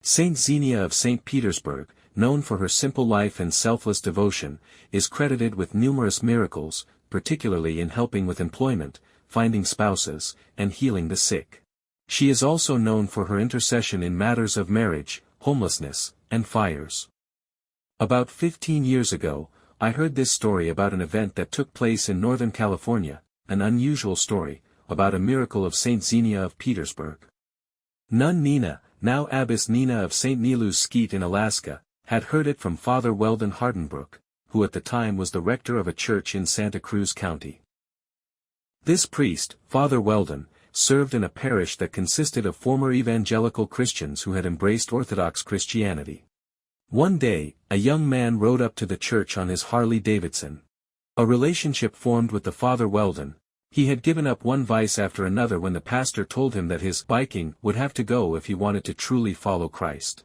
Saint Xenia of St. Petersburg, known for her simple life and selfless devotion, is credited with numerous miracles, particularly in helping with employment, finding spouses, and healing the sick. She is also known for her intercession in matters of marriage, homelessness, and fires. About 15 years ago, I heard this story about an event that took place in Northern California, an unusual story, about a miracle of Saint Xenia of Petersburg. Nun Nina, now Abbess Nina of St. Nilu's Skeet in Alaska, had heard it from Father Weldon Hardenbrook, who at the time was the rector of a church in Santa Cruz County. This priest, Father Weldon, served in a parish that consisted of former evangelical Christians who had embraced Orthodox Christianity. One day, a young man rode up to the church on his Harley Davidson. A relationship formed with the Father Weldon. He had given up one vice after another when the pastor told him that his biking would have to go if he wanted to truly follow Christ.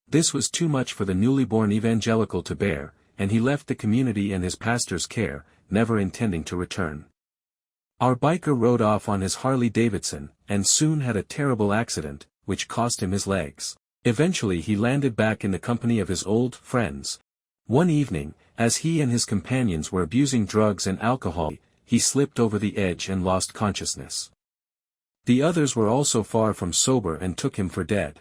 This was too much for the newly born evangelical to bear, and he left the community and his pastor's care, never intending to return. Our biker rode off on his Harley Davidson, and soon had a terrible accident, which cost him his legs. Eventually he landed back in the company of his old friends. One evening, as he and his companions were abusing drugs and alcohol, he slipped over the edge and lost consciousness. The others were also far from sober and took him for dead.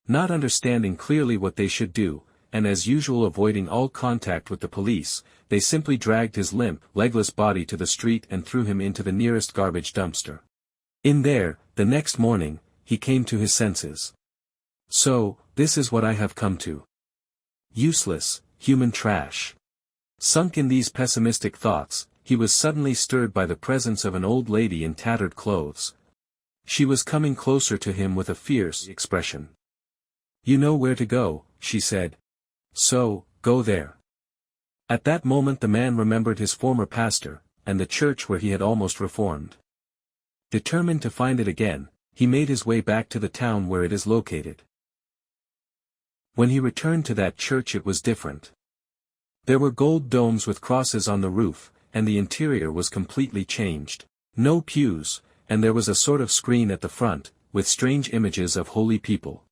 Not understanding clearly what they should do, and as usual avoiding all contact with the police, they simply dragged his limp, legless body to the street and threw him into the nearest garbage dumpster. In there, the next morning, he came to his senses. So, this is what I have come to. Useless, human trash. Sunk in these pessimistic thoughts, he was suddenly stirred by the presence of an old lady in tattered clothes. She was coming closer to him with a fierce expression. "You know where to go," she said. "So, go there." At that moment the man remembered his former pastor, and the church where he had almost reformed. Determined to find it again, he made his way back to the town where it is located. When he returned to that church it was different. There were gold domes with crosses on the roof, and the interior was completely changed. No pews, and there was a sort of screen at the front, with strange images of holy people.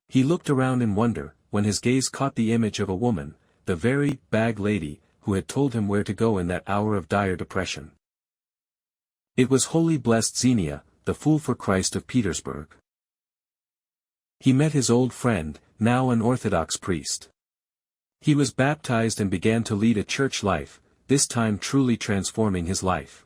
He looked around in wonder, when his gaze caught the image of a woman, the very bag lady, who had told him where to go in that hour of dire depression. It was Holy Blessed Xenia, the Fool for Christ of Petersburg. He met his old friend, now an Orthodox priest. He was baptized and began to lead a church life, this time truly transforming his life.